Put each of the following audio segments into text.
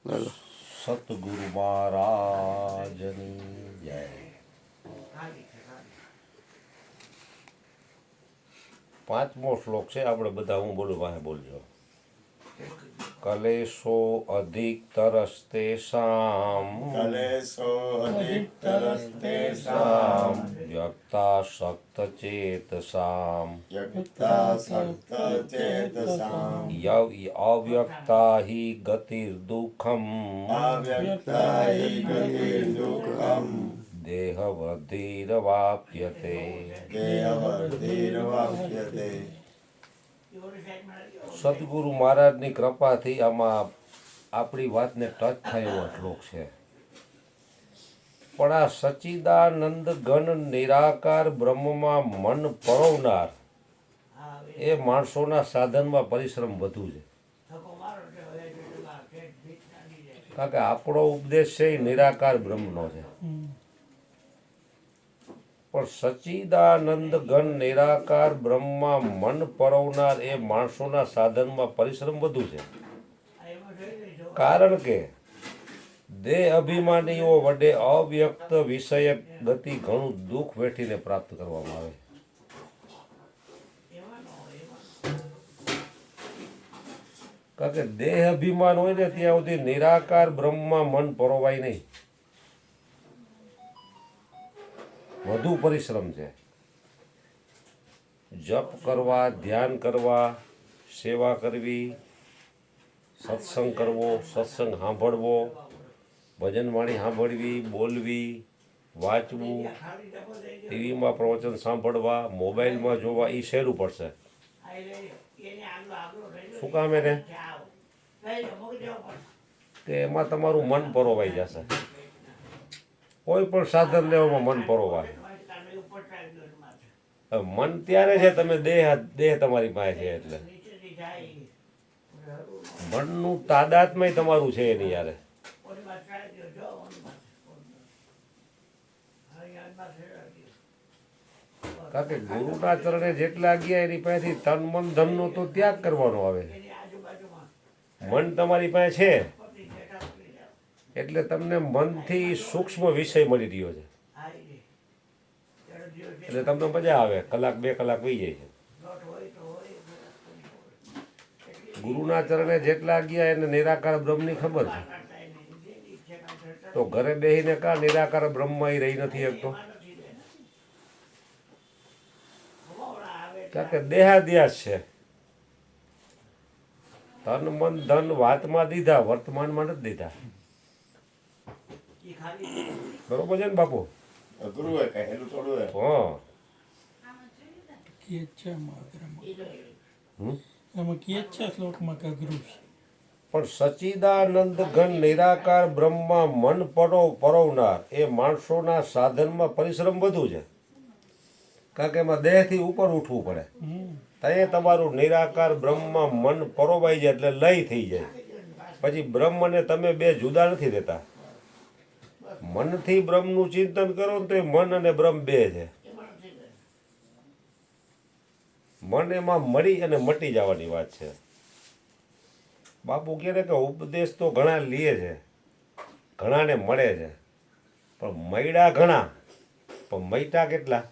બોલો. સતગુરુ મહારાજની જય. પાંચમો શ્લોક છે, આપણે બધા હું બોલું પાસે બોલજો. કલેશો અધિક તરસ્તે શામ કલેશો અધિકતરસ્તેષાં વ્યક્તા શક્ત ચેતસામ વ્યક્તાસક્તચેતસાં અવ્યક્તા હિ ગતિર્દુઃખમ અવ્યક્તા હિ ગતિર્દુઃખમ દેહવધિર્વાપ્યતે. દેહવર્ધિર્વાપ્યતે. સદગુરુ મહારાજની કૃપાથી આમાં આપણી વાતને ટચ થાય એવો શ્લોક છે. પણ આ સચ્ચિદાનંદ ઘન નિરાકાર બ્રહ્મમાં મન પરોવનાર એ માણસોના સાધનમાં પરિશ્રમ વધુ છે. કારણ કે આપણો ઉપદેશ છે એ નિરાકાર બ્રહ્મનો છે. પણ સચ્ચિદાનંદ ઘન નિરાકાર બ્રહ્મમાં મન પરોવનાર એ માણસોના સાધનમાં પરિશ્રમ વધુ છે. કારણ કે દેહ અભિમાનીઓ વડે અવ્યક્ત વિષયક ગતિ ઘણું દુઃખ વેઠીને પ્રાપ્ત કરવામાં આવે. કારણ કે દેહ અભિમાન હોય ને ત્યાં સુધી નિરાકાર બ્રહ્મમાં મન પરોવાય નહીં. વધુ પરિશ્રમ છે. જપ કરવા, ધ્યાન કરવા, સેવા કરવી, સત્સંગ કરવો, સત્સંગ સાંભળવો, ભજન વાણી સાંભળવી, બોલવી, વાંચવું, ટીવીમાં પ્રવચન સાંભળવા, મોબાઈલમાં જોવા, એ સહેલું પડશે. શું કામ એને કે એમાં તમારું મન પરોવાઈ જશે. કોઈ પણ સાધન લેવામાં મન પરોવાય. મન ત્યારે છે તમે દેહ તમારી પાસે છે એટલે મનનું તાદાત્મ્ય તમારું છે એની યારે. કારણ કે ગુરુના ચરણે જેટલા ગયા એની પાસેથી તન મન ધનનો તો ત્યાગ કરવાનો આવે. મન તમારી પાસે છે એટલે તમને મનથી સૂક્ષ્મ વિષય મળી રહ્યો છે. એટલે તમને મજા આવે, કલાક બે કલાક વહી જાય છે. ગુરુના ચરણે જેટલા ગયા એને નિરાકાર બ્રહ્મની ખબર છે. તો ઘરે બેસીને કા નિરાકાર બ્રહ્મમાં એ રહી નથી શકતો. કારણ કે દેહાદ્યાસ છે. તન મન ધન વાતમાં દીધા, વર્તમાનમાં નથી દીધા. બરોબર છે ને બાપુ? અઘરું હોય, કહેલું થોડું હોય. હા. પણ સચ્ચિદાનંદ ઘન નિરાકાર બ્રહ્મમાં મન પરોવનાર એ માણસોના સાધનમાં પરિશ્રમ વધુ છે. કારણ કે એમાં દેહથી ઉપર ઉઠવું પડે. ત્યાં તમારું નિરાકાર બ્રહ્મમાં મન પરોવાઈ જાય એટલે લય થઈ જાય. પછી બ્રહ્મ અને તમે બે જુદા નથી રહેતા. મનથી બ્રહ્મનું ચિંતન કરો ને તો એ મન અને બ્રહ્મ બે છે. મન એમાં મળી અને મટી જવાની વાત છે. બાપુ કહે કે ઉપદેશ તો ઘણા લે છે, ઘણાને મળે છે, પણ મૈડા ઘણા, પણ મૈટા કેટલા?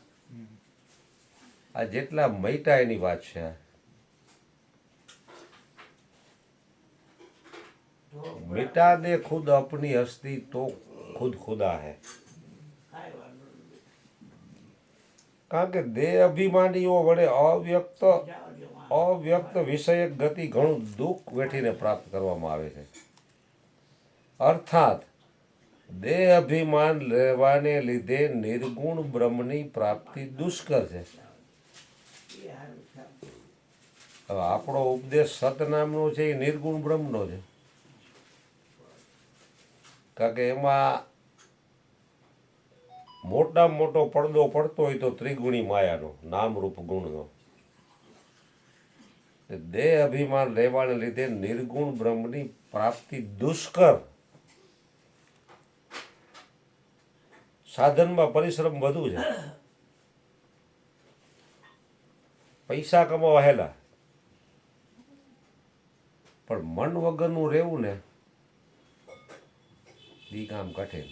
આ જેટલા મૈટા એની વાત છે. મિટા દે ખુદ અપની હસ્તી તો ખુદ ખુદા હૈ. કારણ કે દેહ અભિમાનીઓ વડે અવ્યક્ત વિષયક ગતિ ઘણું દુઃખ વેઠીને પ્રાપ્ત કરવામાં આવે છે. અર્થાત દેહ અભિમાન લેવાને લીધે નિર્ગુણ બ્રહ્મની પ્રાપ્તિ દુષ્કર છે. હવે આપણો ઉપદેશ સતનામનો છે એ નિર્ગુણ બ્રહ્મનો છે. કારણ કે એમાં મોટામાં મોટો પડદો પડતો હોય તો ત્રિગુણી માયાનો, નામરૂપ ગુણનો. દેહ અભિમાન લેવાને લીધે નિર્ગુણ બ્રહ્મની પ્રાપ્તિ દુષ્કર. સાધનમાં પરિશ્રમ વધુ છે. પૈસા કમાવા હેલા, પણ મન વગરનું રહેવું ને ઈ કામ કઠિન.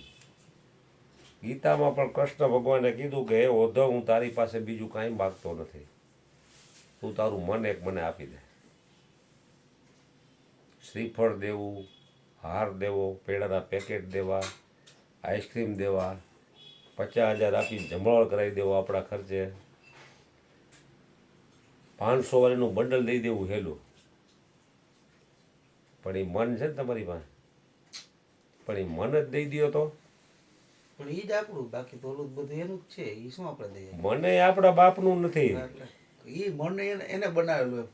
ગીતામાં પણ કૃષ્ણ ભગવાને કીધું કે હે ઉદ્ધવ, હું તારી પાસે બીજું કાંઈ માગતો નથી, તું તારું મન એક મને આપી દે. શ્રીફળ દેવું, હાર દેવો, પેડાના પેકેટ દેવા, આઈસ્ક્રીમ દેવા, 50,000 આપી જમણવાર કરાવી દેવો આપણા ખર્ચે, 500 વાળીનું બંડલ દઈ દેવું હેલું. પણ એ મન છે ને તમારી પાસે, પણ એ મન જ દઈ દો તો પણ ઈ જ આપણું, બાકી તો ઓલું બધું એનું જ છે. ઈ શું આપણે દઈએ? મને આપણા બાપનું નથી, એટલે ઈ મન એને બનાવેલું એમ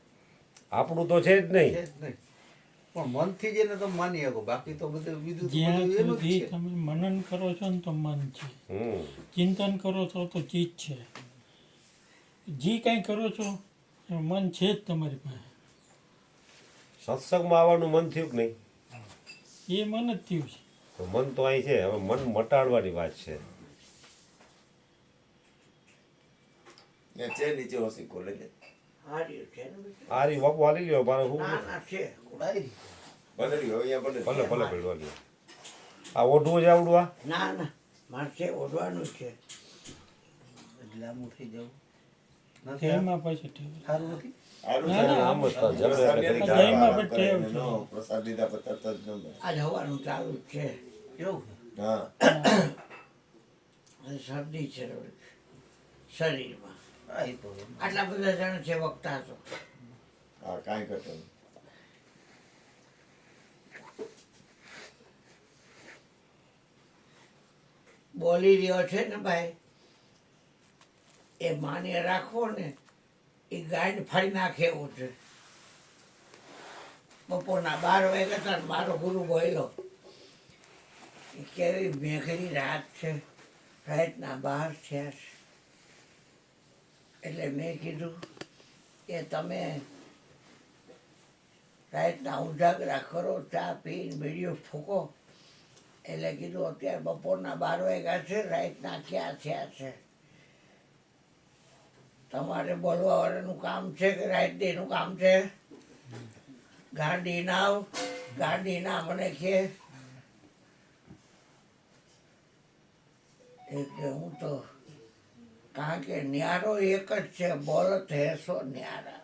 આપણું તો છે જ નહીં. છે જ નહીં. પણ મનથી જ એને તમે માની શકો, બાકી તો બધું બીજું તો જ્યાં બધું એનું જ સુધી છે. તમે મનન કરો છો ને તો મન છે, હમ ચિંતન કરો છો તો ચિત્ત છે, જે કાંઈ કરો છો એ મન છે જ તમારી પાસે. સત્સંગમાં આવવાનું મન થયું કે નહીં? એ મન જ થયું છે. તો મન તો અહીં છે, હવે મન મટાડવાની વાત છે. ત્યાં છે નીચે ઓછી ખોલે છે. હાર્યું છે ને બેટા? આ રી બાપુ હાલી લ્યો મારે શું ના ના છે ઉડાઈ. બદલી હવે અહીંયા બદલી. ભલે ભલે પેડવા લ્યો. આ ઓઢવું છે આવડું આ? ના ના મારે છે ઓઢવાનું છે. લાંબુ થઈ જવું નથી. એમાં પછી ટેવ. સારું નથી. સારું ના, છે. ના, આમ જ થાય. જમે પ્રસાદ એટલે એની ઘડી જયમાં આરામ પણ કરે ટેવ ને છે. નો પ્રસાદ લીધા પછી તરત જ જમે. આ જવાનું ચાલુ જ છે. એવું હા અને શરદી છે થોડીક શરીરમાં. આટલા બધા જણ છે વખતા તો હા કાંઈ ઘટે નહીં. બોલી રહ્યો છે ને ભાઈ, એ માન્ય રાખવો ને એ ગાંઠ ફાડી નાખે એવું છે. બપોરના 12 વાગ્યા હતા ને મારો ગુરુ બોલ્યો કે કેવી મેઘની રાત છે, રાતના 12 થયા છે. એટલે મેં કીધું કે તમે રાતના ઉજાગરા કરો, ચા પીને બીડીઓ ફૂંકો. એટલે કીધું અત્યારે બપોરના 12 વાગ્યા છે, રાતના ક્યાં થયા છે? તમારે બોલવા વાળાનું કામ છે કે રાતનું કામ છે? ગાંડી ના મને કે એટલે હું તો કારણ કે ન્યારો એક જ છે, બોલત હેસો ન્યારા.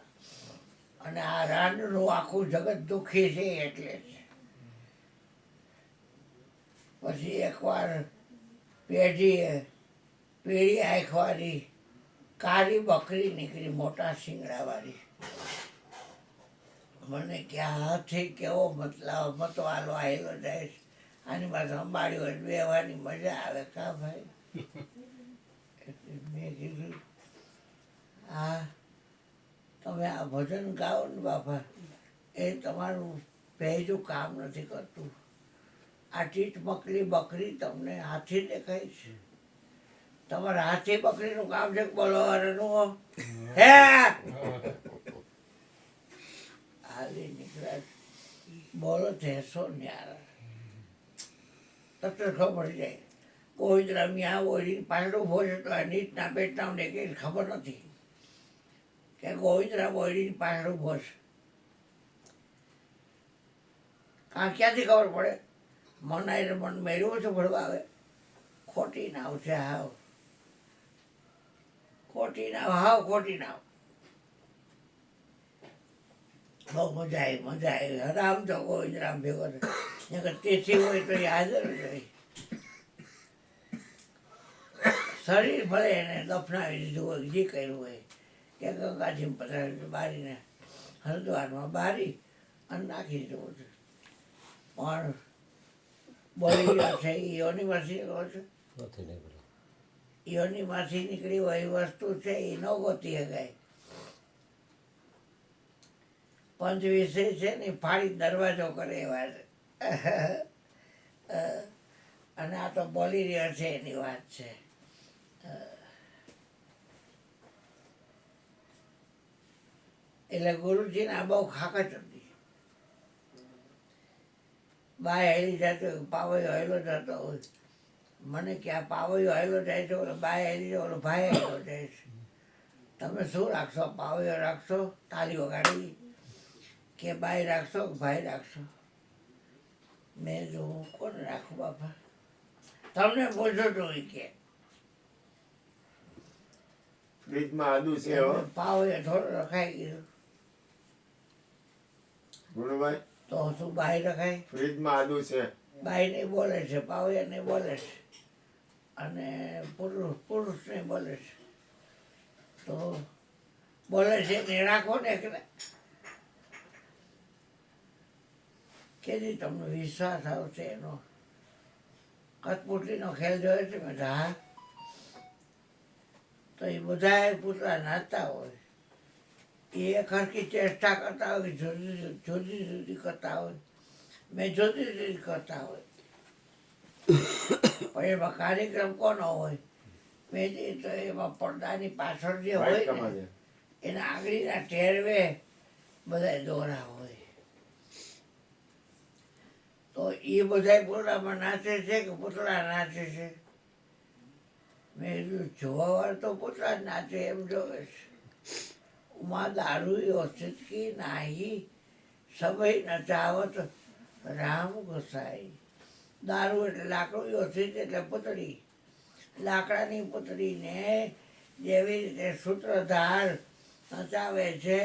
અને આ રાંડનું આખું જગત દુઃખી છે એટલે છે. પછી એકવાર પીળી આંખવાળી કાળી બકરી નીકળી, મોટા શિંગડાવાળી. મને કે હાથી કેવો મતવાલો આવેલો જાય છે, આની પાસે સંભાળ્યો હોય બેવાની મજા આવે કા ભાઈ? એટલે મેં કીધું હા તમે આ ભજન ગાઓ ને બાપા, એ તમારું પહેલું કામ નથી કરતું. આ ટીટ મકલી બકરી તમને હાથી દેખાય છે. તમારા હાથી બકરીનું કામ છે બોલવાનું. હે હાલી નીકળ્યા બોલો થેસો ન્યારા. તરત ખબર પડી જાય. કોઈ મીયા ઓળી પાછળ ઉભો છે તો આ નીટના પેટના કઈ ખબર નથી કે ગોવિંદરામ ઓળીની પાછળ ઉભો છે. ક્યાંથી ખબર પડે? મન મેળવ્યો છે ભરવા આવે. ખોટી નાવ છે હાવ, ખોટી નાવ. બહુ મજા આવી. હરામ તો ગોવિંદરામ ભેગો છે. તેથી હોય તો એ હાજર જ રહી. શરીર ભલે એને દફનાવી દીધું હોય, જે કર્યું હોય કે ગંગાજી પધરાવી બારીને હરિદ્વારમાં બારી અને નાખી દીધું છે. પણ બોલી છે એ યોનીમાંથી નીકળો છે. નથી નીકળ્યો. યોનીમાંથી નીકળી હોય એ વસ્તુ છે એ ન ગોતી શકાય. પંચવિષય છે ને એ ફાડી દરવાજો કરે એવા છે. અને આ તો બોલી રહ્યા છે એની વાત છે. એટલે ગુરુજીને આ બહુ ખાકત હતી. બાય હેલી જતો પાવયો હેલો જતો હોય. મને કે આ પાવયો હેલો જાય છે, ઓલો બાય હેલી જાય, ઓલો ભાઈ હેલો જાય છે. તમે શું રાખશો? પાવયો રાખશો તાલી વગાડી, કે બાય રાખશો કે ભાઈ રાખશો? મેં જો હું કોને રાખું બાપા, તમને પૂછો તો ઈ કે ફ્રીજમાં આદુ છે હો પાવ એ થોડો રખાઈ ગયો ગુરુભાઈ, તો શું બાઈ રખાય? ફ્રીજમાં આદુ છે. બાઈ નહીં બોલે છે, પાવયા નહીં બોલે છે, અને પુરુષ નહીં બોલે છે, તો બોલે છે ને રાખો ને કે કેદી તમને વિશ્વાસ આવશે એનો? કઠપુતળીનો ખેલ જોયો છે મેં? હા, તો એ બધા પૂતળા નાચતા હોય, એ ખરખી ચેષ્ટા કરતા હોય, જુદી જુદી કરતા હોય, મેં જુદી જુદી કરતા હોય, પણ એમાં કાર્યક્રમ કોનો હોય? મેં તો એમાં પડદાની પાછળ જે હોય વાઈટ ને કમાજે. એના આંગળીના ટેરવે બધા દોરા હોય, તો એ બધા પૂતળામાં નાચે છે કે પૂતળા નાચે છે? મેં કીધું જોવાવાળા તો પૂતળા જ નાચે એમ જોવે છે. ઉમા દારૂ યોચિતકી નાહી સભઈ નચાવત રામ ગોસાઈ. દારૂ એટલે લાકડું, યોચિત એટલે પૂતળી, લાકડાની પૂતળીને જેવી રીતે સૂત્રધાર નચાવે છે,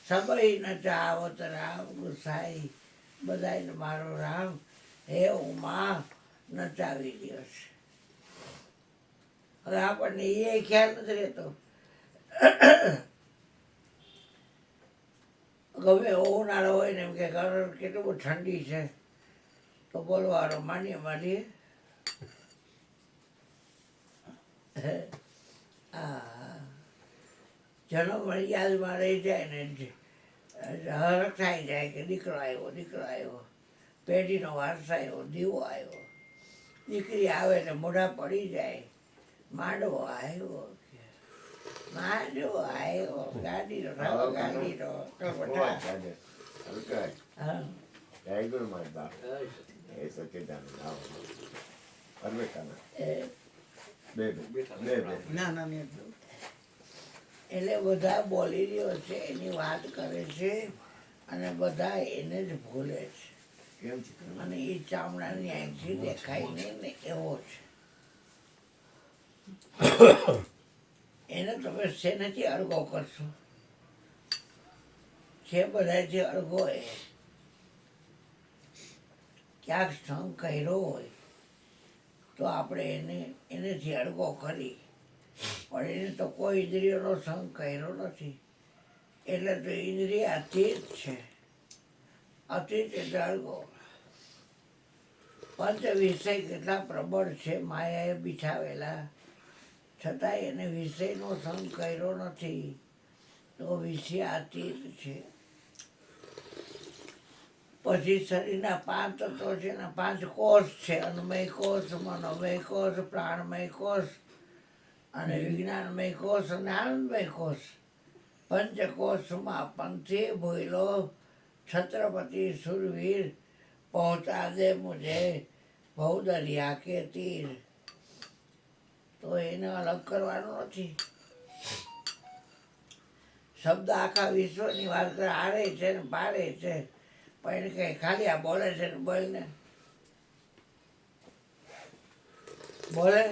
સભઈ નચાવત રામ ગોસાઈ, બધાને મારો રામ હે ઉમા નચાવી રહ્યો છે. હવે આપણને એ ખ્યાલ નથી રહેતો. ગમે એવો ઉનાળો હોય ને એમ કે કેટલું બધું ઠંડી છે, તો બોલવાનો માંડીએ જન્મ યાદમાં રહી જાય ને હરખ થઈ જાય કે દીકરો આવ્યો, પેઢીનો વારસ આવ્યો, દીવો આવ્યો, દીકરી આવે ને મોઢા પડી જાય, માંડવો આવ્યો, ગાડીનો હોવા ચાલે. હલકાય. હા, જય ગુરુ માય બાપ. એ સચ્ચિદાનંદ આવો. પરમેકાના. બે. એટલે બધા બોલી રહ્યો છે એની વાત કરે છે, અને બધા એને જ ભૂલે છે, કેમ છે? અને એ ચામડાની આંખથી દેખાય નહીં ને એવો છે. એને તમે શેનાથી અળગો કરશો? છે બધાથી અળગો એ ક્યાંક સંગ કર્યો હોય તો આપણે એનેથી અળગો કરી, પણ એને તો કોઈ ઇન્દ્રિયોનો સંગ કર્યો નથી, એટલે તો ઇન્દ્રિય અતીત છે. અતીત એટલે અળગો. પંચ વિષય કેટલા પ્રબળ છે માયાએ બિછાવેલા, છતાંય એને વિષયનો સંગ કર્યો નથી, તો વિષય અતીત છે. પછી શરીરના 5 તત્વો છે ને 5 કોષ છે, અન્નમય કોષ, મનોમય કોષ, પ્રાણમય કોષ, અને વિજ્ઞાનમય કોષ અને આનંદમય કોષ. પંચકોષમાં પંથી ભૂલો છત્રપતિ સુરવીર, પહોંચા દે મુझे ભવ દરિયા કે તીર. તો એને અલગ કરવાનું નથી. શબ્દ આખા વિશ્વની વાત કરે, હારે છે ને પાડે છે, પણ એને કઈ ખાલી આ બોલે છે ને બોલે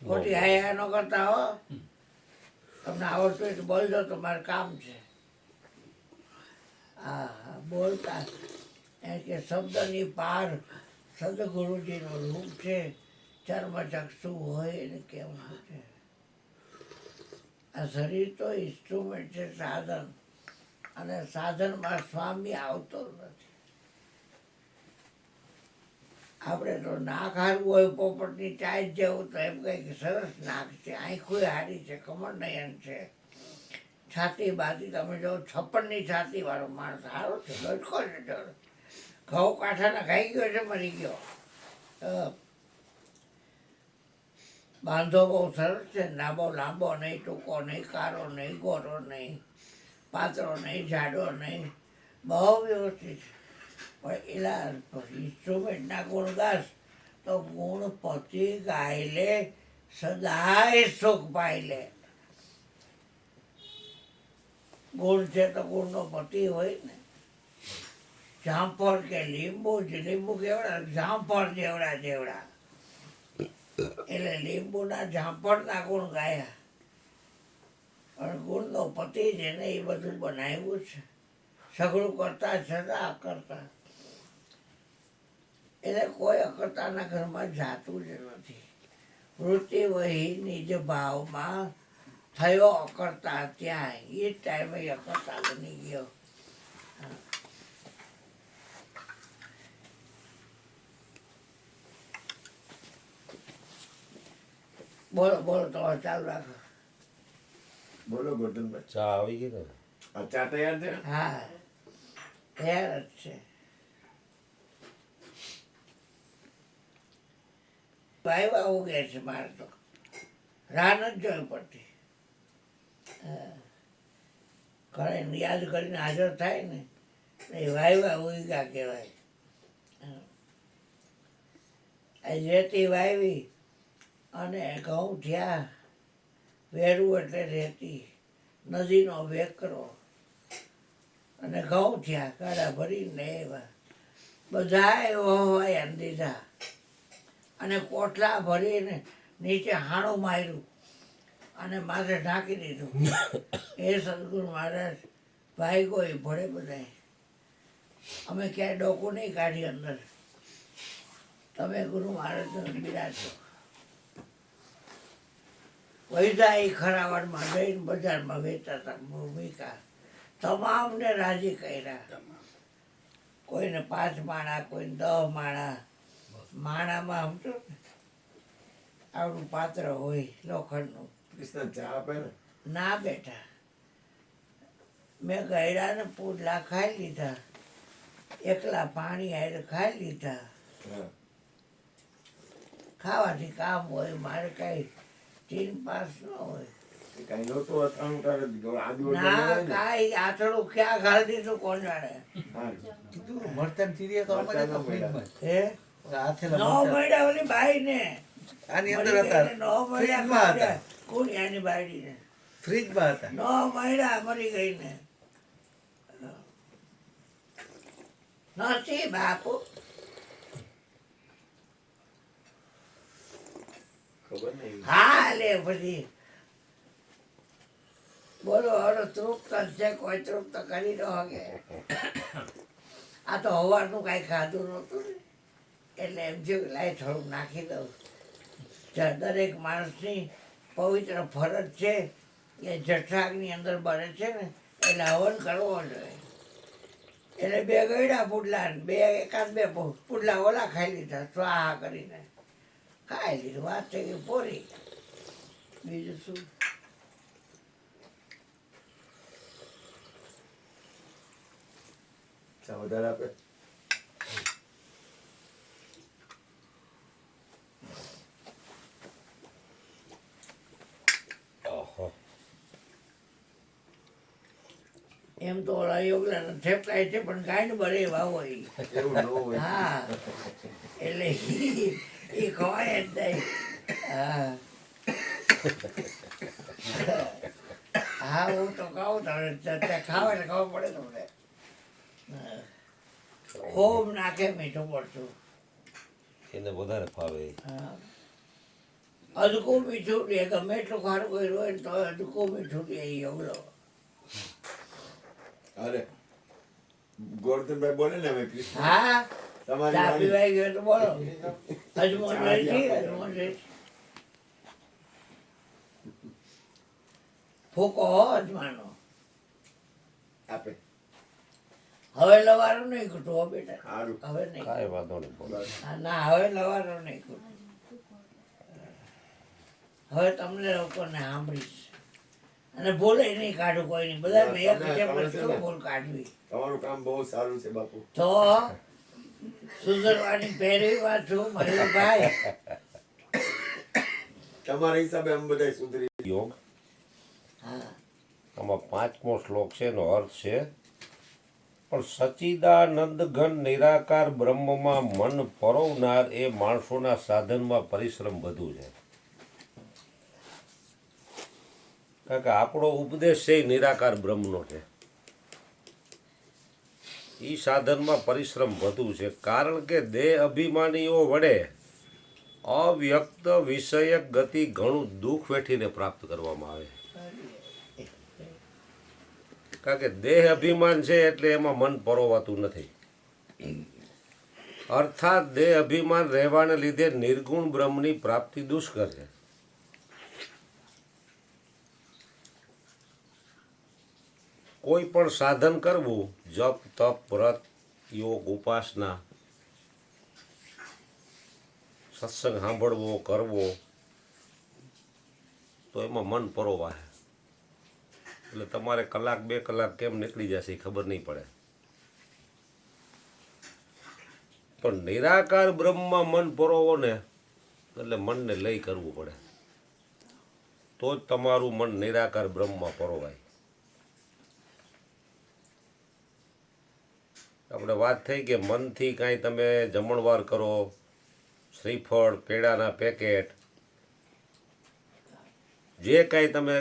ખોટી હાયા ન કરતા હો. તમને આવડતું હોય તો બોલજો, તમારું કામ છે. હા, બોલતા એમ કે શબ્દની પાર સદગુરુજીનું રૂપ છે, ચર્મચક્ષુ હોય એને કેવું છે. આ શરીર તો ઇન્સ્ટ્રુમેન્ટ છે, સાધન, અને સાધનમાં સ્વામી આવતો નથી. આપણે તો નાક હારવું હોય પોપટની ચાય જેવું, તો એમ કહે કે સરસ નાક છે, આંખું હારી છે, કમળનયન છે, છાતી બાતી તમે જો 56ની છાતી વાળો માણસ સારો છે, લટકો છે, ઘઉં કાંઠાના ખાઈ ગયો છે, મરી ગયો. બાંધો બહુ સરસ છે, લાંબો લાંબો નહીં, ટૂંકો નહીં, કારો નહીં, ગોરો નહીં, પાતળો નહીં, જાડો નહીં, બહુ વ્યવસ્થિત છે. પણ એલા ઇન્સ્ટ્રુમેન્ટના ગુણ ગાસ તો ગુણ પતિ ગાય લે, સદાય સુખ પાઈ લે. ગુણ છે તો ગુણનો પતિ હોય ને, જામફળ કે લીંબુ કેવડા જામફળ જેવડા એટલે લીંબુના જામફળના ગુણ ગાયા પણ ગુણનો પતિ છે ને એ બધું બનાવ્યું છે સઘળું કરતા છતાં અકર્તા એટલે કોઈ અકર્તાના ઘરમાં જાતું જ નથી વૃત્તિ વહી નિજ ભાવમાં થયો અકર્તા ત્યાં એ ટાઈમે અકર્તા બની ગયો. બોલો બોલો તો ચાલુ રાખો. બોલો ગોરધનભાઈ. ચા આવી ગઈ ને? આ ચા તૈયાર છે? હા તૈયાર જ છે. વાયવા ઉગે છે મારે તો રાહ નથી જોવી પડતી. ઘરે યાદ કરીને હાજર થાય ને એ વાયવા ઉગ્યા કહેવાય. રેતી વાવી અને ઘઉં થયા. વેરું એટલે રેતી નદીનો વેકરો અને ઘઉં થયા કાળા ભરીને એવા બધાએ વહવાયા દીધા અને કોટલા ભરીને નીચે હાણું માર્યું અને માથે ઢાંકી દીધું. એ સદગુરુ મહારાજ ભાઈ કોઈ ભળે બધાય. અમે ક્યાંય ડોકું નહીં કાઢી અંદર. તમે ગુરુ મહારાજને બિરાજો. વૈદા એ ખરાવડમાં જઈને બજારમાં વેચાતા ભૂમિકા તમામને રાજી કર્યા. કોઈને 5 માણા કોઈને 10 માણા. માણામાં સમજો ને આવડું પાત્ર હોય લોખંડનું. કૃષ્ણ ચા આપે ને? ના બેટા મેં ગયડા ને પુડલા ખાઈ લીધા એકલા પાણી હારે ખાઈ લીધા. હા. ખાવાથી કામ હોય મારે કઈ ટીન પાસ ન હોય. કઈ નહોતું અથાણું તારે આદુ ના કાંઈ આથડું ક્યાં ઘાલી દીધું કોણ જાણે. મરચાં ચીરીએ તો અમારે તો ફ્રીજમાં જ. હે હાથેલા નો મરચાં. મળ્યા ઓલી બાઈ ને આની અંદર હતા. ફ્રીજમાં હતા. કુણિયાની બાઈ ને ફ્રીજમાં હતા. નો મળ્યા મરી ગઈ ને નથી બાપુ. ખબર નહીં. હા લે પછી બોલો હવે તૃપ્ત છે કોઈ તૃપ્ત કરી દો કે આ તો હવારનું કાંઈ ખાધું નહોતું ને એટલે એમ જો લાય થોડુંક નાખી દઉં. દરેક માણસની પવિત્ર ફરજ છે કે જઠરાગની અંદર બને છે ને એટલે હવન કરવો જોઈએ. એટલે 2 ગયડા પુડલા ને એકાદ બે પુડલા ઓલા ખાઈ લીધા સ્વાહા કરીને ખાઈ લીધું. વાત છે કે પૂરી. બીજું શું? ચા વધારે આપે? ઓહો. એમ તો ઓલા યોગલા થેપલાય છે પણ ગાયને બરે એવા હોય. એવું ન હોય. હા એટલે એ ખવાય જ નહીં. હા હા હું તો કહું તમને ખાવા ને ખબર પડે તમને. ખૂબ નાખે મીઠું પડતું. એને વધારે ફાવે. હા અદકું મીઠું લે ગમે એટલું ખારું કર્યું હોય ને તો અદકું મીઠું લે યોગલો. અરે ગોરધનભાઈ બોલે ને હવે કૃષ્ણ હા તમારી ચા વાણી. પીવાઈ ગયો તો બોલો. અજમોન રહી છે અજમોન રહી. ફૂકો હો અજમાનો. આપે. હવે લવારું નહીં ખૂટું હો બેટા. સારું. હવે નહીં. કાંઈ વાંધો નહીં બોલો. હા, ના હવે લવારું નહીં ખૂટું. હવે તમને લોકોને સાંભળીશ અને ભૂલે નહીં કાઢું કોઈ નહીં. બધા એક છે પણ શું ભૂલ કાઢવી. તમારું કામ બહુ સારું છે બાપુ. તો સુધરવાની પહેરીમાં છું મયુરભાઈ. તમારા હિસાબે અમે બધા સુધરી. યોગ હા આમાં 5મો શ્લોક છે એનો અર્થ છે પણ સચ્ચિદાનંદ ઘન નિરાકાર બ્રહ્મમાં મન પરોવનાર એ માણસોના સાધનમાં પરિશ્રમ વધુ છે. કારણ કે આપણો ઉપદેશ છે એ નિરાકાર બ્રહ્મનો છે. એ સાધનમાં પરિશ્રમ વધુ છે, કારણ કે દેહ અભિમાનીઓ વડે અવ્યક્ત વિષયક ગતિ ઘણું દુઃખ વેઠીને પ્રાપ્ત કરવામાં આવે છે. કારણ કે દેહ અભિમાન છે એટલે એમાં મન પરોવાતું નથી. અર્થાત દેહ અભિમાન રહેવાને લીધે નિર્ગુણ બ્રહ્મની પ્રાપ્તિ દુષ્કર છે. કોઈ પણ સાધન કરવું, જપ તપ વ્રત યોગ ઉપાસના, સત્સંગ સાંભળવો કરવો, તો એમાં મન પરોવાય. એટલે તમારે કલાક 2 કલાક કેમ નીકળી જશે એ ખબર નહીં પડે. પણ નિરાકાર બ્રહ્મમાં મન પરોવો ને એટલે મનને લઈ કરવું પડે, તો જ તમારું મન નિરાકાર બ્રહ્મમાં પરોવાય. આપણે વાત થઈ કે મનથી કાંઈ તમે જમણવાર કરો, શ્રીફળ પેડાના પેકેટ જે કાંઈ તમે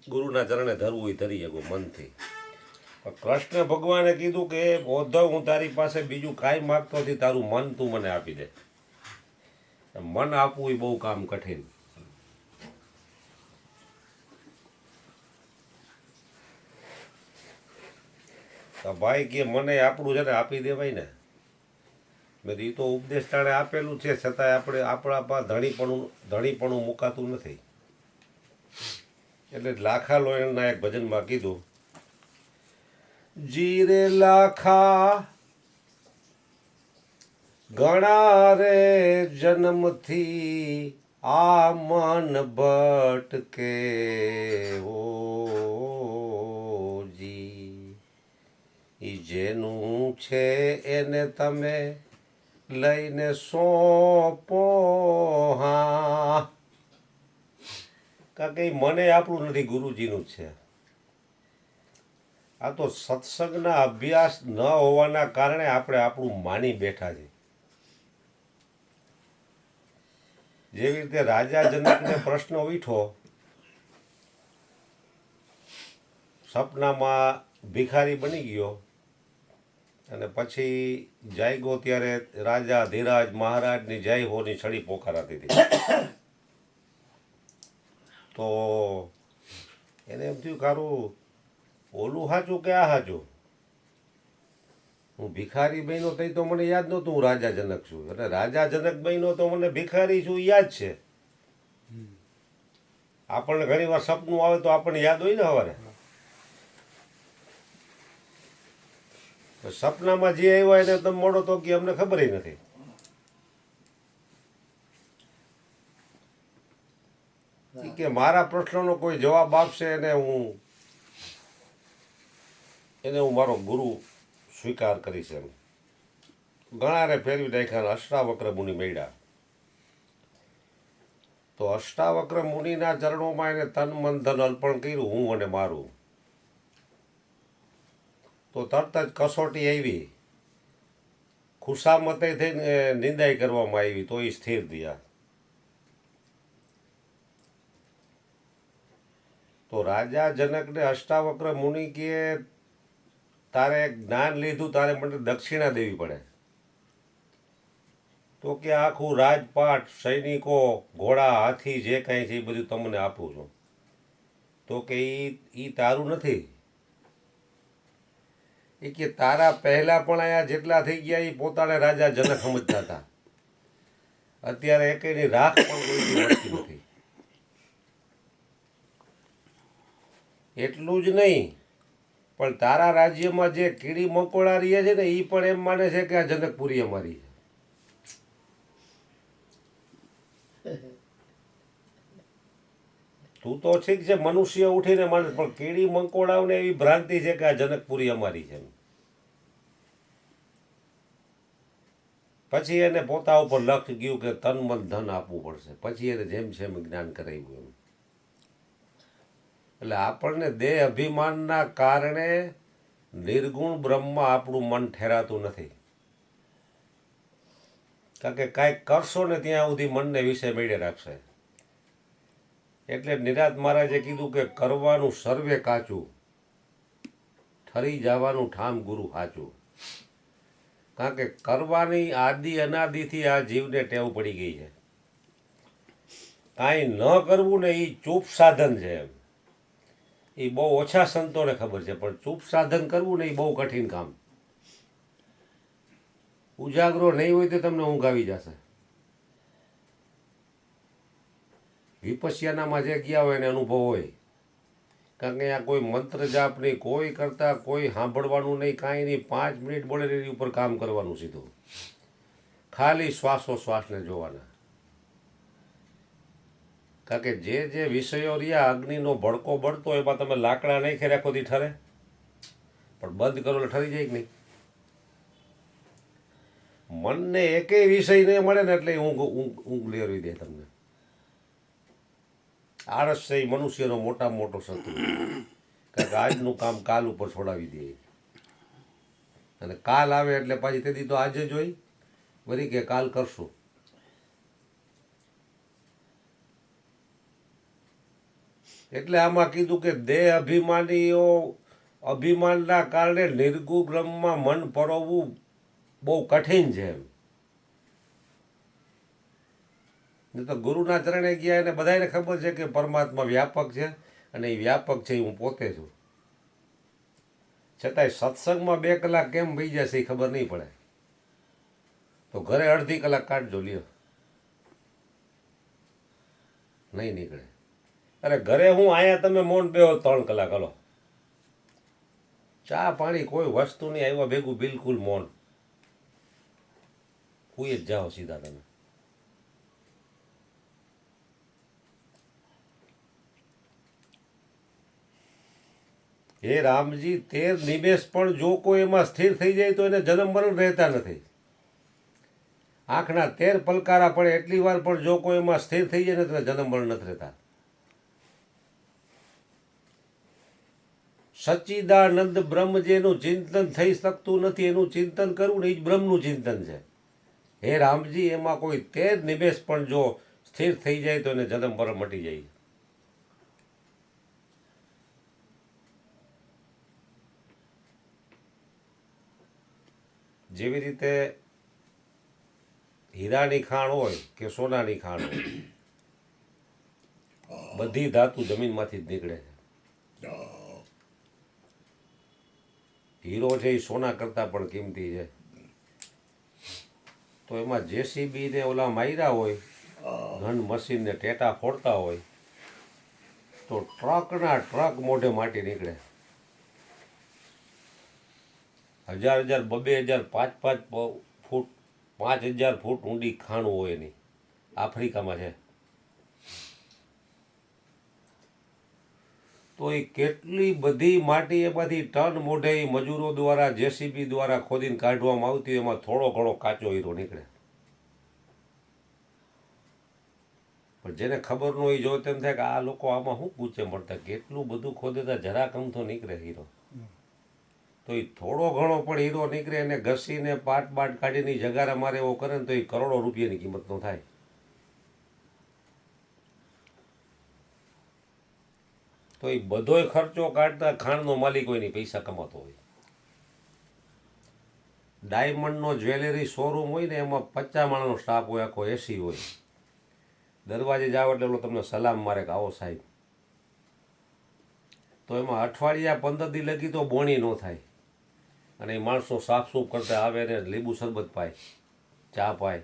ગુરુના ચરણે ધરવું એ ધરી શકો મનથી. કૃષ્ણ ભગવાને કીધું કે ઉદ્ધવ, હું તારી પાસે બીજું કાંઈ માગતો નથી, તારું મન તું મને આપી દે. મન આપવું એ બહુ કામ કઠિન. તો ભાઈ કે મને આપણું છે ને આપી દેવાય ને. મેં એ તો ઉપદેશ તાણે આપેલું છે, છતાંય આપણે આપણા પાસે ધણીપણું મુકાતું નથી. એટલે લાખા લોયણના એક ભજનમાં કીધું, જીરે લાખા ઘણા રે જન્મથી આ મન ભટકે ઓ જી, ઈ જેનું છે એને તમે લઈને સોંપો હા. કારણ કે ઈ મને આપણું નથી, ગુરુજીનું જ છે. આ તો સત્સંગના અભ્યાસ ન હોવાના કારણે આપણે આપણું માની બેઠા છીએ. જેવી રીતે રાજા જનકને પ્રશ્ન ઉઠ્યો, સપનામાં ભિખારી બની ગયો અને પછી જાગ્યો ત્યારે રાજા ધીરાજ મહારાજની જય હોની છડી પોકારાતી હતી. તો એને એમ થયું, કારું ઓલું સાચું કે આ સાચું? હું ભિખારી બન્યો તઈ તો મને યાદ નહોતું હું રાજા જનક છું, અને રાજા જનક બન્યો તો મને ભિખારી છું યાદ છે. આપણને ઘણી વાર સપનું આવે તો આપણને યાદ હોય ને સવારે. સપનામાં જે આવ્યા એને તમે મળો તો કે અમને ખબર નથી. કે મારા પ્રશ્નનો કોઈ જવાબ આપશે એને હું મારો ગુરુ સ્વીકાર કરીશ એમ. ઘણાને ફેરવી નાખ્યા, અષ્ટાવક્ર મુનિ મળ્યા. તો અષ્ટાવક્ર મુનિના ચરણોમાં એને તન મન ધન અર્પણ કર્યું, હું અને મારું. તો તરત જ કસોટી આવી, ખુશામતે થઈને નિંદાઈ કરવામાં આવી, તો એ સ્થિર થયા. તો રાજા જનકને અષ્ટાવક્ર મુનિ કે તારે જ્ઞાન લીધું, તારે મને દક્ષિણા દેવી પડે. તો કે આખું રાજપાટ, સૈનિકો, ઘોડા, હાથી જે કાંઈ છે એ બધું તમને આપું છું. તો કે એ તારું નથી. એ કે તારા પહેલાં પણ અહીંયા જેટલા થઈ ગયા એ પોતાને રાજા જનક સમજતા હતા. અત્યારે એકેયની રાખ પણ કોઈની મળતી નથી. એટલું જ નહીં, પણ તારા રાજ્યમાં જે કીડી મકોડા રહે છે ને એ પણ એમ માને છે કે આ જનકપુરી અમારી છે. તું તો ઠીક છે મનુષ્ય ઉઠીને માને, પણ કીડી મંકોડાઓને એવી ભ્રાંતિ છે કે આ જનકપુરી અમારી છે. પછી એને પોતા ઉપર લખ ગયું કે તન મન ધન આપવું પડશે. પછી એને જેમ છે એમ જ્ઞાન કરાવ્યું એમ. એટલે આપણને દેહ અભિમાનના કારણે નિર્ગુણ બ્રહ્મમાં આપણું મન ઠેરાતું નથી. કારણ કે કાંઈક કરશો ને ત્યાં સુધી મનને વિષય મેળે રાખશે. એટલે નિરાત મહારાજે કીધું કે કરવાનું સર્વે કાચું, ઠરી જવાનું ઠામ ગુરુ સાચું. કારણ કે કરવાની આદિ અનાદિથી આ જીવને ટેવ પડી ગઈ છે. કાંઈ ન કરવું ને એ ચૂપ સાધન છે એમ. એ બહુ ઓછા સંતોને ખબર છે, પણ ચૂપ સાધન કરવું ને એ બહુ કઠિન કામ. ઉજાગરો નહીં હોય તો તમને ઊંઘ આવી જશે. વિપસ્યાનામાં જે ગયા હોય એને અનુભવ હોય, કારણ કે અહીંયા કોઈ મંત્ર જાપ નહીં, કોઈ કરતા કોઈ સાંભળવાનું નહીં, કાંઈ નહીં. 5 મિનિટ બોલે એની ઉપર કામ કરવાનું સીધું. ખાલી શ્વાસોશ્વાસને જોવાના. કારણ કે જે વિષયો રહ્યા, અગ્નિનો ભડકો બળતો એમાં તમે લાકડા નહીં ખેર આખો દી ઠરે, પણ બંધ કરો એટલે ઠરી જાય કે નહીં. મનને એકેય વિષય નહીં મળે ને એટલે ઊંઘ લેરવી દે તમને. આળસ છે એ મનુષ્યનો મોટામાં મોટો શત્રુ. કારણ કે આજનું કામ કાલ ઉપર છોડાવી દે, અને કાલ આવે એટલે પાછી તેથી તો આજે જોઈ વળી કે કાલ કરશું. એટલે આમાં કીધું કે દેહ અભિમાનીઓ અભિમાનના કારણે નિર્ગુણ બ્રહ્મમાં મન પરોવવું બહુ કઠિન છે એમ. નહીં તો ગુરુના ચરણે ગયા એને બધાને ખબર છે કે પરમાત્મા વ્યાપક છે, અને એ વ્યાપક છે એ હું પોતે છું. છતાંય સત્સંગમાં 2 કલાક કેમ વહી જશે એ ખબર નહીં પડે. તો ઘરે અડધી કલાક કાઢજો, લ્યો, નહીં નીકળે. અરે ઘરે હું અહીંયા તમે મૌન બેહો 3 કલાક, હલો, ચા પાણી કોઈ વસ્તુ નહીં આવ્યા ભેગું, બિલકુલ મૌન. હુઈ જ જાઓ સીધા તમે. હે રામજી, 13 નિમેષ પણ જો કોઈ એમાં સ્થિર થઈ જાય તો એને જન્મ મરણ રહેતા નથી. આંખના 13 પલકારા પડે એટલી વાર પણ જો કોઈ એમાં સ્થિર થઈ જાય ને તો જન્મ મરણ નથી રહેતા. સચ્ચિદાનંદ બ્રહ્મ જેનું ચિંતન થઈ શકતું નથી એનું ચિંતન કરવું ને એ જ બ્રહ્મનું ચિંતન છે. હે રામજી, એમાં કોઈ 13 નિમેષ પણ જો સ્થિર થઈ જાય તો એને જન્મ મરણ મટી જાય. જેવી રીતે હીરાની ખાણ હોય કે સોનાની ખાણ હોય, બધી ધાતુ જમીનમાંથી જ નીકળે છે. હીરો છે એ સોના કરતાં પણ કિંમતી છે. તો એમાં JCB ને ઓલા માર્યા હોય, ઘન મશીનને ટેટા ફોડતા હોય, તો ટ્રકના ટ્રક મોઢે માટી નીકળે. 1000, 2000, 5 ફૂટ, 5000 ફૂટ ઊંડી ખાણું હોય એની. આફ્રિકામાં છે. તો એ કેટલી બધી માટી એમાંથી ટન મોઢે મજૂરો દ્વારા JCB દ્વારા ખોદીને કાઢવામાં આવતી, એમાં થોડો ઘણો કાચો હીરો નીકળે. પણ જેને ખબર ન હોય જો તેમ થાય કે આ લોકો આમાં શું પૂછે મળતા, કેટલું બધું ખોદેતા જરાક અમથો નીકળે હીરો. તો એ થોડો ઘણો પણ હીરો નીકળે, એને ઘસીને પાટ કાઢીને જગારા મારે એવો કરે ને તો એ કરોડો રૂપિયાની કિંમતનો થાય. તો એ બધોય ખર્ચો કાઢતા ખાણનો માલિક હોય નહીં, પૈસા કમાતો હોય. ડાયમંડનો જ્વેલરી શોરૂમ હોય ને એમાં 50 માણસનો સ્ટાફ હોય, આખો AC હોય. દરવાજે જાવ એટલે તમને સલામ મારે કે આવો સાહેબ. તો એમાં અઠવાડિયા 15 દી લગી તો બોણી ન થાય, અને એ માણસો સાફ સૂફ કરતા આવે ને લીંબુ શરબત પાય, ચા પાય.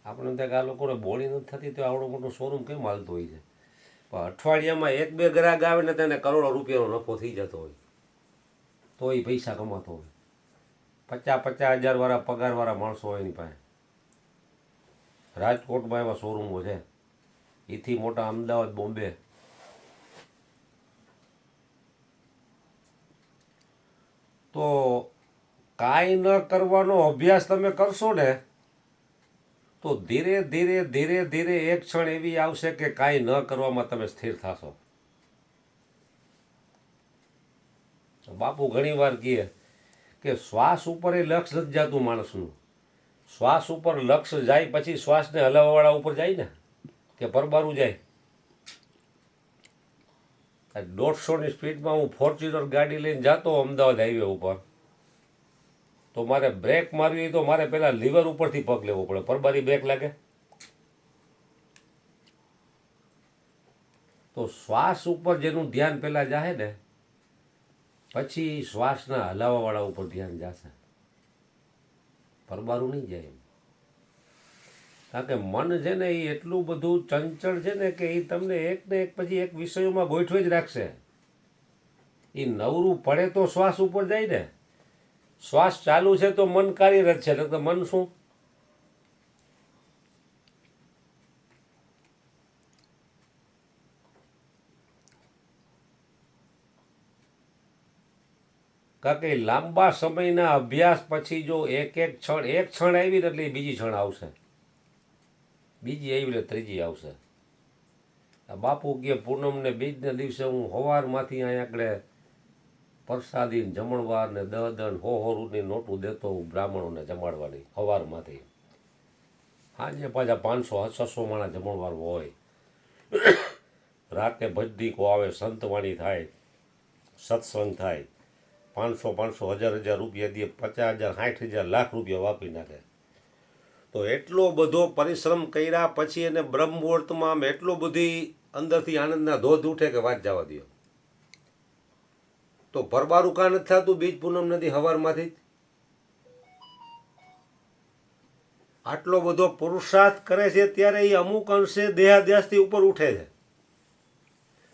આપણે ત્યાં કે આ લોકોને બોણી નથી થતી તો આવડો મોટો શોરૂમ કેમ હાલતો હોય છે. પણ અઠવાડિયામાં 1-2 ગ્રાહક આવે ને તેને કરોડો રૂપિયાનો નફો થઈ જતો હોય, તો એ પૈસા કમાતો હોય. 50-50 હજાર વાળા પગારવાળા માણસો હોય એની પાસે. રાજકોટમાં એવા શોરૂમો છે, એથી મોટા અમદાવાદ, બોમ્બે. તો કાંઈ ન કરવાનો અભ્યાસ તમે કરશો ને તો ધીરે ધીરે ધીરે ધીરે એક ક્ષણ એવી આવશે કે કાંઈ ન કરવામાં તમે સ્થિર થશો. બાપુ ઘણીવાર કહે કે શ્વાસ ઉપર એ લક્ષ નથી જતું માણસનું. શ્વાસ ઉપર લક્ષ જાય પછી શ્વાસને હલાવવાવાળા ઉપર જાય ને, કે પરબારું જાય. 150ની સ્પીડમાં હું ફોર્ચ્યુનર ગાડી લઈને જતો અમદાવાદ હાઈવે ઉપર, તો મારે બ્રેક મારવી હોય તો મારે પહેલાં લીવર ઉપરથી પગ લેવો પડે, પરબારી બ્રેક લાગે. તો શ્વાસ ઉપર જેનું ધ્યાન પહેલાં જાહે ને, પછી શ્વાસના હલાવાવાળા ઉપર ધ્યાન જશે, પરબારું નહીં જાય. કારણ કે મન છે ને એ એટલું બધું ચંચળ છે ને કે એ તમને એક ને એક પછી એક વિષયોમાં ગોઠવી જ રાખશે. એ નવરું પડે તો શ્વાસ ઉપર જાય ને. શ્વાસ ચાલુ છે તો મન કાર્યરત છે, એટલે મન શું? કારણ કે લાંબા સમયના અભ્યાસ પછી જો એક ક્ષણ આવી ને એટલે એ બીજી ક્ષણ આવશે, બીજી આવી એટલે ત્રીજી આવશે. આ બાપુ કે પૂનમને બીજને દિવસે હું સવારમાંથી અહીંયા આગળ પ્રસાદી જમણવાર ને 10 રૂપિયાની નોટું દેતો હું બ્રાહ્મણોને જમાડવાની સવારમાંથી. સાંજે પાછા 500-600 માણા જમણવાર હોય. રાતે ભજનીકો આવે, સંતવાણી થાય, સત્સંગ થાય. 500 1000 રૂપિયા દે, 50,000 60,000 લાખ રૂપિયા વાપરી નાખે. તો એટલો બધો પરિશ્રમ કર્યા પછી એને બ્રહ્મ મુહૂર્તમાં આમ એટલો બધી અંદરથી આનંદના ધોધ ઉઠે કે વાત જવા દો. તો પરબારું કાં નથી થતું બીજ પૂનમ નથી હવારમાંથી જ? આટલો બધો પુરુષાર્થ કરે છે ત્યારે એ અમુક અંશે દેહાદ્યાસથી ઉપર ઉઠે છે.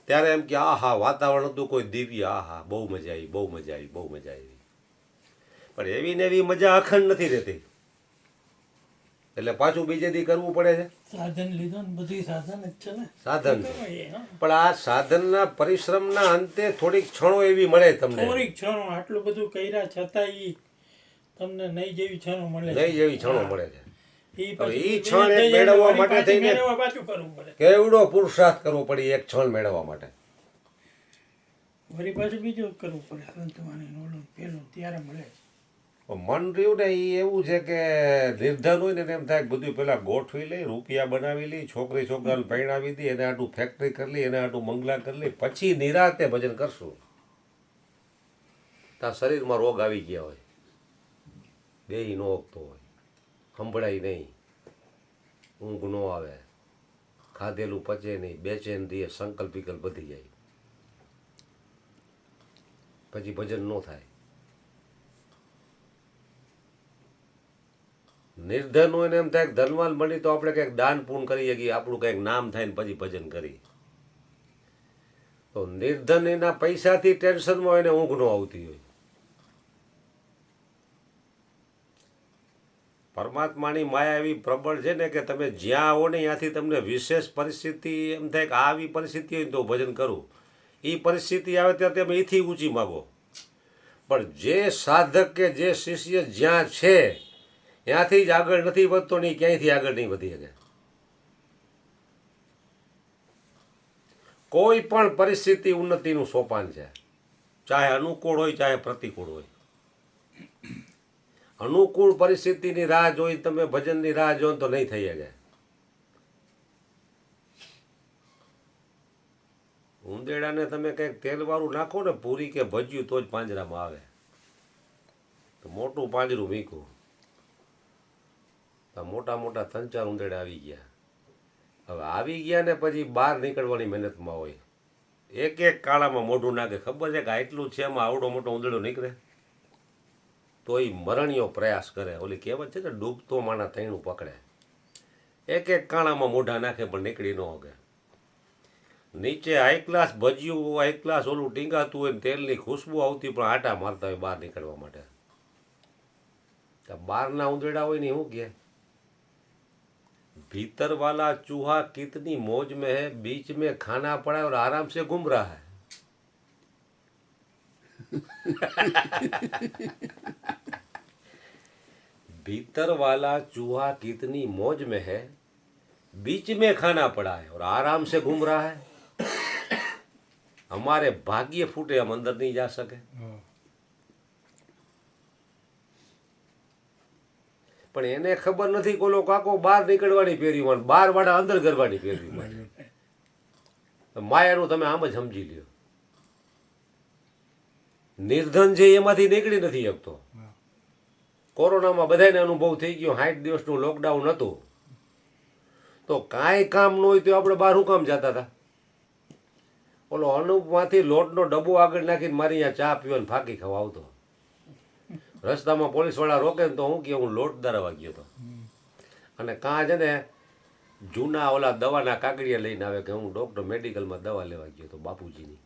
ત્યારે એમ કે આહા વાતાવરણ હતું કોઈ દિવ્ય, આહા બહુ મજા આવી, બહુ મજા આવી, બહુ મજા આવી. પણ એવી ને એવી મજા અખંડ નથી રહેતી, એટલે પાછું બીજે દી કરવું પડે છે. સાધન લીધો ને બધી સાધન જ છે ને, સાધન છે. હા. પણ આ સાધનના પરિશ્રમના અંતે થોડીક ક્ષણો એવી મળે તમને, થોડીક ક્ષણો આટલું બધું કર્યા છતાં ઈ તમને નહીં જેવી ક્ષણો મળે છે. નહીં જેવી ક્ષણો મળે છે. ઈ હવે પછી ઈ ક્ષણ એક મેળવવા માટે થઈને મેળવવા પાછું કરવું પડે, કેવડો પુરુષાર્થ કરવો પડે એક ક્ષણ મેળવવા માટે. વળી પાછું બીજું કરવું પડે, સંતવાણી ઓલું પેલું ત્યારે મળે છે. મન રહ્યું ને એ એવું છે કે નિર્ધન હોય ને એમ થાય કે બધું પેલા ગોઠવી લઈ, રૂપિયા બનાવી લઈ, છોકરી છોકરાને પરણાવી દઈ, એને આટલું ફેક્ટરી કરી લઈ, એને આટલું મંગલા કરી લઈ, પછી નિરાતે ભજન કરશું. તાર શરીરમાં રોગ આવી ગયા હોય, બેય નો ઓગતો હોય, સંભળાય નહીં, ઊંઘ ન આવે, ખાધેલું પચે નહીં, બેચેન રહીએ, સંકલ્પ વિકલ્પ વધી જાય, પછી ભજન ન થાય. નિર્ધન હોય ને એમ થાય કે ધનવાન બની તો આપણે કંઈક દાન પૂર્ણ કરી શકીએ, આપણું કંઈક નામ થાય ને પછી ભજન કરી. તો નિર્ધન એના પૈસાથી ટેન્શનમાં હોય ને ઊંઘ ન આવતી હોય. પરમાત્માની માયા એવી પ્રબળ છે ને કે તમે જ્યાં આવો ને ત્યાંથી તમને વિશેષ પરિસ્થિતિ એમ થાય કે આવી પરિસ્થિતિ હોય તો ભજન કરું, એ પરિસ્થિતિ આવે ત્યારે તમે એથી ઊંચી માગો. પણ જે સાધક કે જે શિષ્ય જ્યાં છે ત્યાંથી જ આગળ નથી વધતો ને ક્યાંયથી આગળ નહીં વધી શકે. કોઈ પણ પરિસ્થિતિ ઉન્નતિનું સોપાન છે, ચાહે અનુકૂળ હોય ચાહે પ્રતિકૂળ હોય. અનુકૂળ પરિસ્થિતિની રાહ જોઈ તમે ભજનની રાહ જો તો નહીં થઈ શકે. ઉંદેડાને તમે કંઈક તેલવાળું નાખો ને પૂરી કે ભજ્યું તો જ પાંજરામાં આવે. તો મોટું પાંજરું મીકું, મોટા મોટા 3-4 ઉંદેડા આવી ગયા. હવે આવી ગયા ને પછી બહાર નીકળવાની મહેનતમાં હોય, એક એક કાળામાં મોઢું નાખે. ખબર છે કે આટલું છે એમાં આવડો મોટો ઉંદેડો નીકળે તો એ મરણીયો પ્રયાસ કરે. ઓલી કહેવત છે ને ડૂબતો માણા તૈણું પકડે. એક એક કાણામાં મોઢા નાખે પણ નીકળી ન શકે. નીચે હાઈ ક્લાસ ભજીયું, હાઈ ક્લાસ ઓલું ટીંગાતું હોય ને તેલની ખુશ્બુ આવતી પણ આટા મારતા હોય બહાર નીકળવા માટે. બહારના ઉંદેડા હોય ને શું કહે, भीतर वाला चूहा कितनी मौज में है, बीच में खाना पड़ा है और आराम से घूम रहा है. भीतर वाला चूहा कितनी मौज में है, बीच में खाना पड़ा है और आराम से घूम रहा है. हमारे भाग्य फूटे, हम अंदर नहीं जा सके. પણ એને ખબર નથી કે ઓલો કાકો બહાર નીકળવાની પહેર્યું, બહાર વાળા અંદર કરવાની પહેર્યું. માયાનું તમે આમ જ સમજી લ્યો. નિર્ધન છે એમાંથી નીકળી નથી શકતો. કોરોનામાં બધાને અનુભવ થઈ ગયો, 60 દિવસનું લોકડાઉન હતું, તો કાંઈ કામ ન હોય તો આપણે બહાર શું કામ જતા હતા? ઓલો અનુપમાંથી લોટનો ડબ્બો આગળ નાખીને મારી અહીંયા ચા પીવાને ફાંકી ખાવા આવતો. રસ્તામાં પોલીસવાળા રોકે ને તો હું કે હું લોટ દરાવા ગયો હતો. અને કાં છે ને જૂના ઓલા દવાના કાગળિયા લઈને આવે કે હું ડૉક્ટર મેડિકલમાં દવા લેવા ગયો હતો બાપુજીની.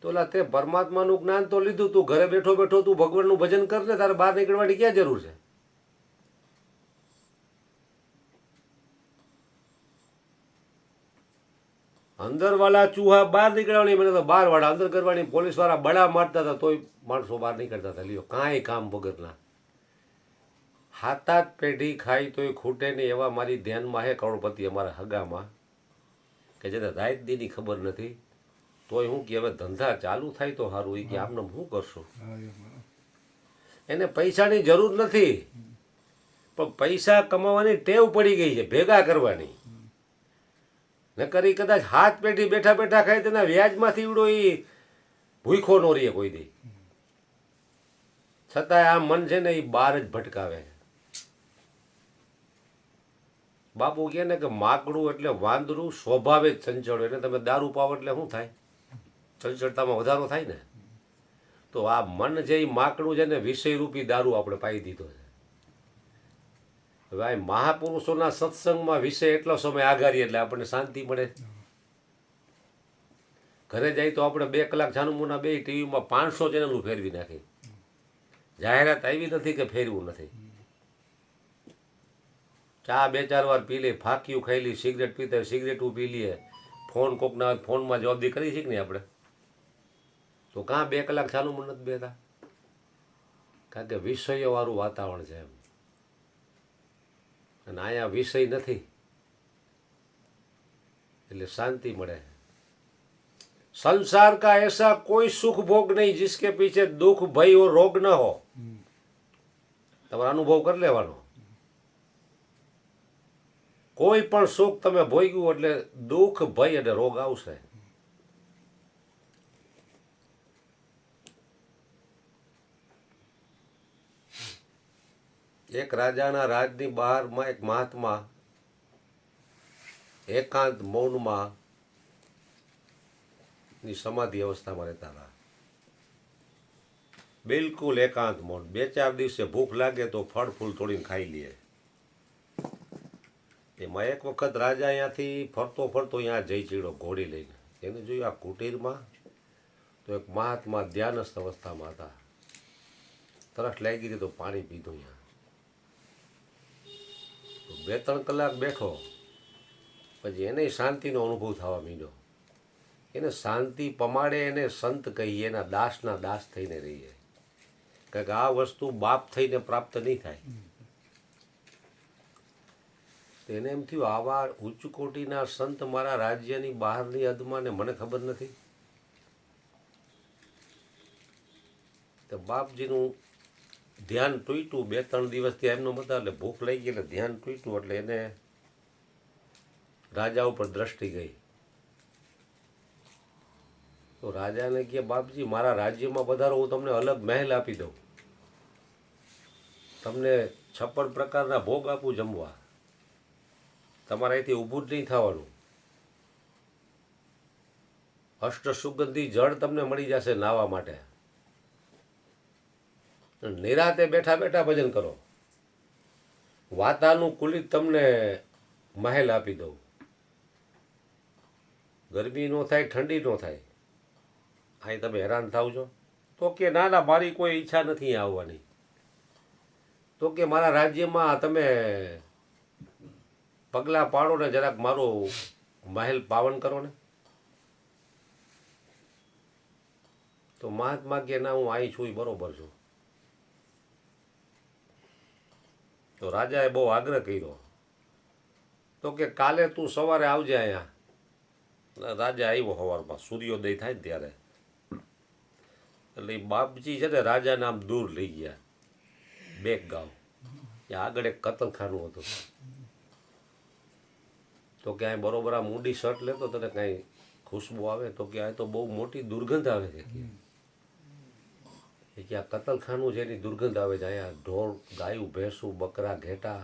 તો ઓલા તે પરમાત્માનું જ્ઞાન તો લીધું, તું ઘરે બેઠો બેઠો તું ભગવાનનું ભજન કર ને, તારે બહાર નીકળવાની ક્યાં જરૂર છે? અંદર વાળા ચૂહા બહાર નીકળવાની, મને તો બહાર વાળા અંદર કરવાની. પોલીસ વાળા બડા મારતા હતા તોય માણસો બહાર નીકળતા હતા. લ્યો કાંઈ કામ વગરના. હાથ પેઢી ખાઈ તોય ખૂટે નહીં એવા મારી ધ્યાનમાં હે કરોડપતિ અમારા હગામાં, કે જેને રાત દીની ખબર નથી, તોય હું કે હવે ધંધા ચાલુ થાય તો સારું. એ કે આમને શું કરશું? એને પૈસાની જરૂર નથી, પણ પૈસા કમાવાની ટેવ પડી ગઈ છે, ભેગા કરવાની. ન કરી કદાચ હાથ પેઢી બેઠા બેઠા ખાય તેના વ્યાજમાંથી ઈવડો એ ભૂખો ન રહીએ કોઈ દી. છતાંય આ મન છે ને એ બહાર જ ભટકાવે. બાપુ કહે ને કે માકડું એટલે વાંદરું સ્વભાવે જ ચંચળ. એને તમે દારૂ પાવો એટલે શું થાય? ચંચળતામાં વધારો થાય ને. તો આ મન છે એ માકડું છે ને વિષયરૂપી દારૂ આપણે પાઈ દીધો છે. હવે આ મહાપુરુષોના સત્સંગમાં વિષય એટલો સમય આગારીએ એટલે આપણને શાંતિ મળે. ઘરે જાય તો આપણે 2 કલાક છાનુમુના બે ટીવીમાં 500 ચેનલો ફેરવી નાખી. જાહેરાત આવી નથી કે ફેરવું નથી. ચા 2-4 વાર પી લે, ફાંકીયું ખાઈ લી, સિગરેટ પીતા સિગરેટું પી લઈએ, ફોન કોકના ફોનમાં જવાબદી કરી છે કે નહીં આપણે? તો કાં 2 કલાક છાનુમું નથી બેતા? કારણ કે વિષયોવાળું વાતાવરણ છે એમ. અને અહીંયા વિષય નથી એટલે શાંતિ મળે. संसार का ऐसा कोई सुख भोग नहीं जिसके पीछे दुख भय और रोग न हो. તમારો અનુભવ કરી લેવાનો. કોઈ પણ સુખ તમે ભોગ્યું એટલે દુઃખ ભય અને રોગ આવશે. એક રાજાના રાજની બહારમાં એક મહાત્મા એકાંત મૌનમાં ની સમાધિ અવસ્થામાં રહેતા હતા. બિલકુલ એકાંત મૌન. 2-4 દિવસે ભૂખ લાગે તો ફળ ફૂલ તોડીને ખાઈ લે. એમાં એક વખત રાજા અહીંયાથી ફરતો ફરતો અહીંયા જઈ ચીડો ઘોડી લઈને. એને જોયું આ કુટીરમાં તો એક મહાત્મા ધ્યાનસ્થ અવસ્થામાં હતા. તરસ લાગી ગઈ તો પાણી પીધું. અહીંયા 2-3 કલાક બેઠો પછી એને શાંતિનો અનુભવ થવા માંડ્યો. એને શાંતિ પમાડે એને સંત કહીએ, એના દાસના દાસ થઈને રહીએ. કારણ કે આ વસ્તુ બાપ થઈને પ્રાપ્ત નહીં થાય. એને એમ થયું આવા ઉચ્ચ કોટીના સંત મારા રાજ્યની બહારની હદમાં ને મને ખબર નથી. તો બાપજીનું ધ્યાન તૂટ્યું. 2-3 દિવસથી એમનો હતા એટલે ભૂખ લઈ ગઈ એટલે ધ્યાન તૂટ્યું. એટલે એને રાજા ઉપર દ્રષ્ટિ ગઈ. તો રાજાને કહે બાપજી મારા રાજ્યમાં પધારો, હું તમને અલગ મહેલ આપી દઉં, તમને 56 પ્રકારના ભોગ આપું જમવા, તમારે અહીંથી ઊભું જ નહીં થવાનું, અષ્ટ સુગંધી જળ તમને મળી જશે નાહવા માટે, નિરાતે બેઠા બેઠા ભજન કરો, વાતાનુકૂલિત તમને મહેલ આપી દઉં, ગરમી ન થાય ઠંડી ન થાય, અહીં તમે હેરાન થાવ છો. તો કે ના ના મારી કોઈ ઈચ્છા નથી આવવાની. તો કે મારા રાજ્યમાં તમે પગલાં પાડો ને જરાક મારો મહેલ પાવન કરો ને. તો મહાત્મા કે ના હું અહીં છું બરોબર છું. તો રાજાએ બહુ આગ્રહ કર્યો. તો કે કાલે તું સવારે આવજે અહીંયા. રાજા આવ્યો સવારમાં સૂર્યોદય થાય ને ત્યારે. એટલે બાપજી છે ને રાજાને આમ દૂર લઈ ગયા બેક ગાંવ. ત્યાં આગળ એક કતલખાનું હતું. તો કે અહીં બરોબર આ મૂડી શર્ટ લેતો તને કાંઈ ખુશ્બુ આવે? તો કે આ તો બહુ મોટી દુર્ગંધ આવે છે. એ કે આ કતલખાનું છે એની દુર્ગંધ આવે છે, અહીંયા ઢોર ગાયું ભેંસું બકરા ઘેટા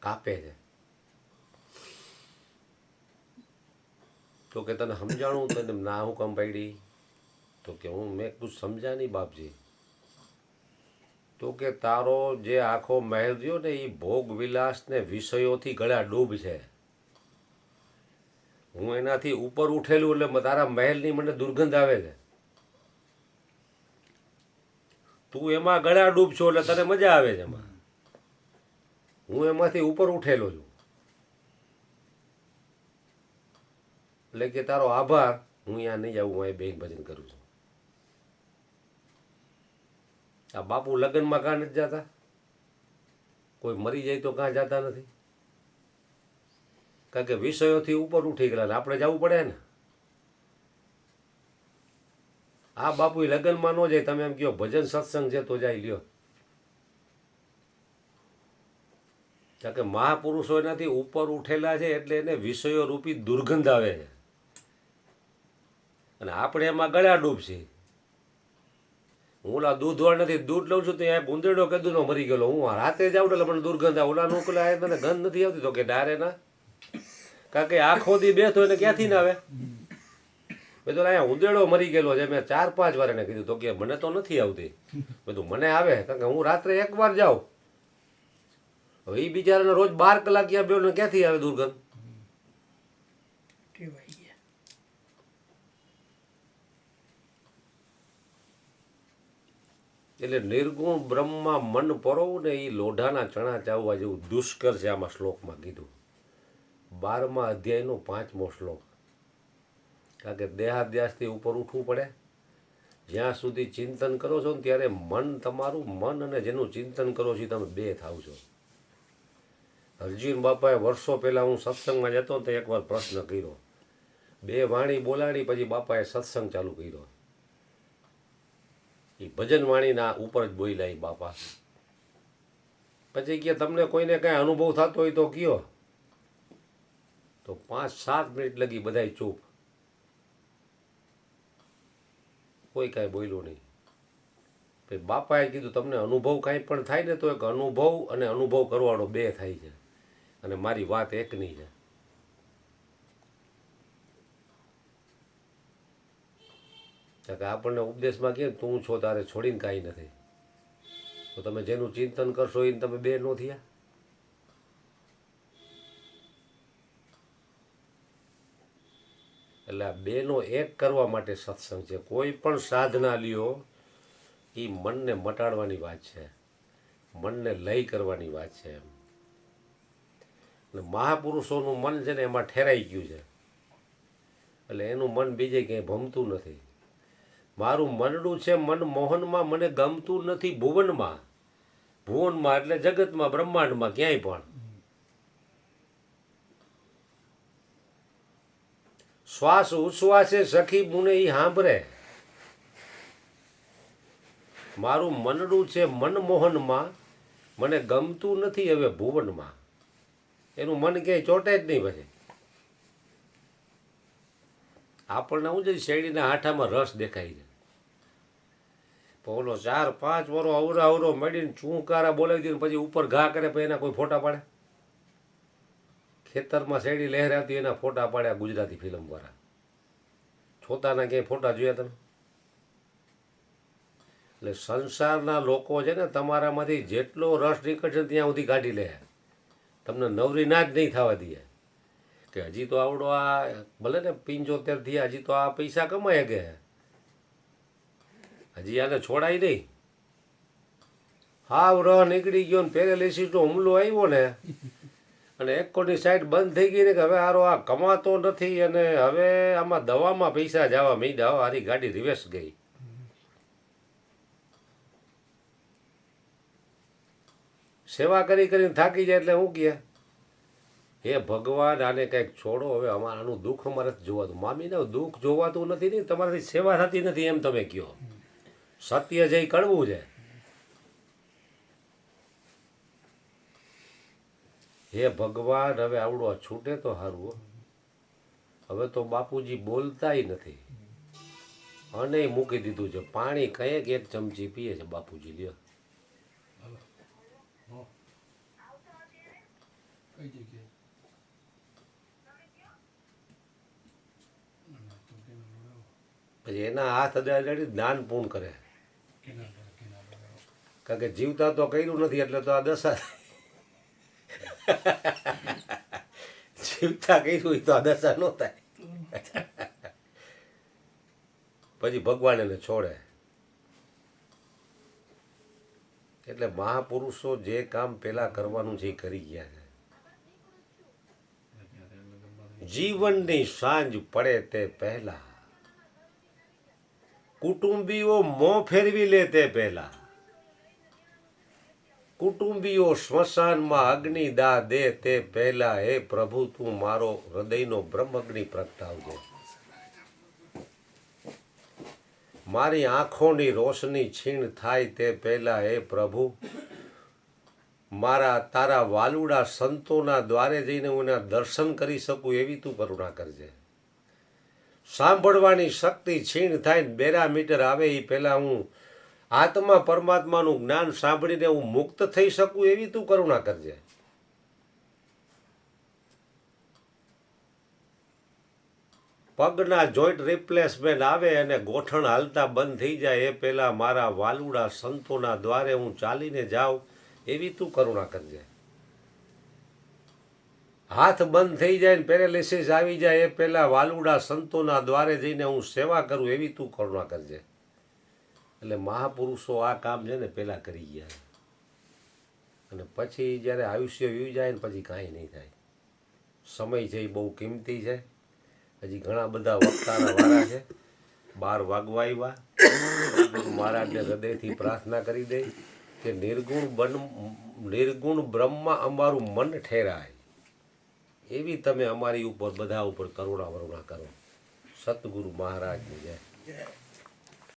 કાપે છે. તો કે તને સમજાણું તને ના હું કામ પાડી? તો કે મેં કુછ સમજા નહીં બાપજી. તો કે તારો જે આખો મહેલ રહ્યો ને એ ભોગ વિલાસ ને વિષયોથી ગળા ડૂબ છે. હું એનાથી ઉપર ઉઠેલું એટલે તારા મહેલની મને દુર્ગંધ આવે છે. તું એમાં ગળા ડૂબ છો એટલે તને મજા આવે છે એમાં. હું એમાંથી ઉપર ઉઠેલો છું એટલે કે તારો આભાર. હું અહીંયા નહીં જાઉં, હું અહીં બેન ભજન કરું છું. આ બાપુ લગ્નમાં કાં નથી જતા? કોઈ મરી જાય તો કાં જતા નથી? કારણ કે વિષયોથી ઉપર ઉઠી ગયેલા આપણે જવું પડે ને. આ બાપુ લગ્નમાં ન જાય, તમે એમ કહો ભજન સત્સંગ છે તો જાય લ્યો. કારણ કે મહાપુરુષો એનાથી ઉપર ઉઠેલા છે એટલે એને વિષયો રૂપી દુર્ગંધ આવે છે અને આપણે એમાં ગળા ડૂબશે. હું ઓલા દૂધવાળ નથી, દૂધ લઉં છું તો અહીંયા ગુંદરડો કદુનો મરી ગયેલો. હું રાતે જાઉં એટલે મને દુર્ગંધ આવે. ઓલા નોકલા મને ગંધ નથી આવતી. તો કે ડારે ના, કારણ કે આખો દી બેઠો એને ક્યાંથી ના આવે? મેં તો અહીંયા ઉંદેડો મરી ગયેલો છે. મેં 4-5 વાર એને કીધું. તો કે મને તો નથી આવતી. બધું મને આવે કારણ કે હું રાત્રે 1 વાર જાઉં. હવે એ બિચારાને રોજ 12 કલાક ક્યાં બેઠો ક્યાંથી આવે દુર્ગંધ? ટેવાઈ ગયા. એટલે નિર્ગુણ બ્રહ્મમાં મન પરોવું ને એ લોઢાના ચણા ચાવવા જેવું દુષ્કર છે. આમાં શ્લોકમાં કીધું 12મા અધ્યાયનો 5મો શ્લોક. કારણ કે દેહાધ્યાસથી ઉપર ઉઠવું પડે. જ્યાં સુધી ચિંતન કરો છો ને ત્યારે મન તમારું મન અને જેનું ચિંતન કરો છો તમે બે થાવ છો. અર્જુન બાપાએ વર્ષો પહેલાં હું સત્સંગમાં જતો તો એકવાર પ્રશ્ન કર્યો. 2 વાણી બોલાણી પછી બાપાએ સત્સંગ ચાલુ કર્યો. એ ભજન વાણીના ઉપર જ બોલ્યા એ બાપા. પછી કે તમને કોઈને કાંઈ અનુભવ થતો હોય તો કયો. તો 5-7 મિનિટ લગી બધાય ચૂપ, કોઈ કાંઈ બોલ્યું નહીં. પછી બાપાએ કીધું તમને અનુભવ કાંઈ પણ થાય ને તો એક અનુભવ અને અનુભવ કરવાનો 2 થાય છે અને મારી વાત એકની છે. કે આપણને ઉપદેશમાં કહે તું છો તારે છોડીને કાંઈ નથી. તો તમે જેનું ચિંતન કરશો એને તમે 2 નો થયા. એટલે આ 2 નો 1 કરવા માટે સત્સંગ છે. કોઈ પણ સાધના લ્યો એ મનને મટાડવાની વાત છે, મનને લય કરવાની વાત છે. એમ એટલે મહાપુરુષોનું મન છે ને એમાં ઠેરાઈ ગયું છે. એટલે એનું મન બીજે ક્યાંય ભમતું નથી. મારું મનડું છે મનમોહનમાં, મને ગમતું નથી ભુવનમાં. ભુવનમાં એટલે જગતમાં, બ્રહ્માંડમાં, ક્યાંય પણ. શ્વાસ ઉચ્છ્વાસે સખી મુને ઈ સાંભળે. મારું મનડું છે મનમોહનમાં, મને ગમતું નથી હવે ભુવનમાં. એનું મન ક્યાંય ચોટે જ નહીં. પછી આપણને શું છે શેરડીના હાઠામાં રસ દેખાય છે. ઓલો 4-5 વરો અવરો મળીને ચૂંકારા બોલાવી દે પછી ઉપર ઘા કરે પછી એના કોઈ ફોટા પાડે. ખેતરમાં શેરડી લહેરાતી એના ફોટા પાડ્યા ગુજરાતી ફિલ્મવાળા. છોતાના ક્યાંય ફોટા જોયા તમે? એટલે સંસારના લોકો છે ને તમારામાંથી જેટલો રસ નીકળશે ત્યાં સુધી કાઢી લે. તમને નવરી ના જ નહીં થવા દે કે હજી તો આવડો આ ભલે ને 75 થયા હજી તો આ પૈસા કમાય ગયા, હજી આને છોડાય નહીં. હાવ રહ નીકળી ગયો ને પેરેલિસિસનો હુમલો આવ્યો ને અને એકોની સાઈડ બંધ થઈ ગઈ ને કે હવે આરો આ કમાતો નથી અને હવે આમાં દવામાં પૈસા જવા માંડ્યા. હારી ગાડી રિવર્સ ગઈ. સેવા કરી કરીને થાકી જાય એટલે હું કહે હે ભગવાન આને કંઈક છોડો હવે, આનું દુઃખ અમારે જોવાતું. મામીને દુઃખ જોવાતું નથી ને તમારાથી સેવા થતી નથી એમ તમે કહો. સત્ય જે કડવું છે. હે ભગવાન હવે આવડો છૂટે તો સારું. હવે તો બાપુજી બોલતાય નથી. અને મૂકી દીધું છે પાણી કંઈક એક ચમચી પીએ છે બાપુજી લ્યો કઈ જગ્યાએ પછી એના હાથ અડાડી દાન પૂર્ણ કરે કારણ કે જીવતા તો કર્યું નથી એટલે તો આ દશા જીવતા કર્યું હોય તો આ દશા ન થાય પછી ભગવાન એને છોડે એટલે મહાપુરુષો જે કામ પેલા કરવાનું છે એ કરી ગયા છે જીવનની સાંજ પડે તે પહેલા કુટુંબીઓ મોં ફેરવી લે તે પહેલા કુટુંબીઓ સ્મશાનમાં અગ્નિ દા દે તે પહેલા હે પ્રભુ તું મારો હૃદયનો બ્રહ્મ અગ્નિ પ્રગટાવજે મારી આંખોની રોશની છીણ થાય તે પહેલા હે પ્રભુ મારા તારા વાલુડા સંતોના દ્વારે જઈને હું એના દર્શન કરી શકું એવી તું કરુણા કરજે સાંભળવાની શક્તિ છીણ થાય ને બેરા મીટર આવે એ પહેલાં હું આત્મા પરમાત્માનું જ્ઞાન સાંભળીને હું મુક્ત થઈ શકું એવી તું કરુણા કરજે પગના જોઈન્ટ રિપ્લેસમેન્ટ આવે અને ગોઠણ હાલતા બંધ થઈ જાય એ પહેલાં મારા વાલુડા સંતોના દ્વારે હું ચાલીને જાઉં એવી તું કરુણા કરજે હાથ બંધ થઈ જાય ને પેરેલિસિસ આવી જાય એ પહેલાં વાલુડા સંતોના દ્વારે જઈને હું સેવા કરું એવી તું કરુણા કરજે એટલે મહાપુરુષો આ કામ છે ને પહેલાં કરી ગયા અને પછી જ્યારે આયુષ્ય વી જાય ને પછી કાંઈ નહીં થાય સમય છે એ બહુ કિંમતી છે હજી ઘણા બધા વક્તાના વારા છે 12 વાગવા આવ્યા મહારાજને હૃદયથી પ્રાર્થના કરી દે કે નિર્ગુણ બ્રહ્મમાં અમારું મન ઠેરાય એવી તમે અમારી ઉપર બધા ઉપર કરુણા વરુણા કરો સતગુરુ મહારાજની જય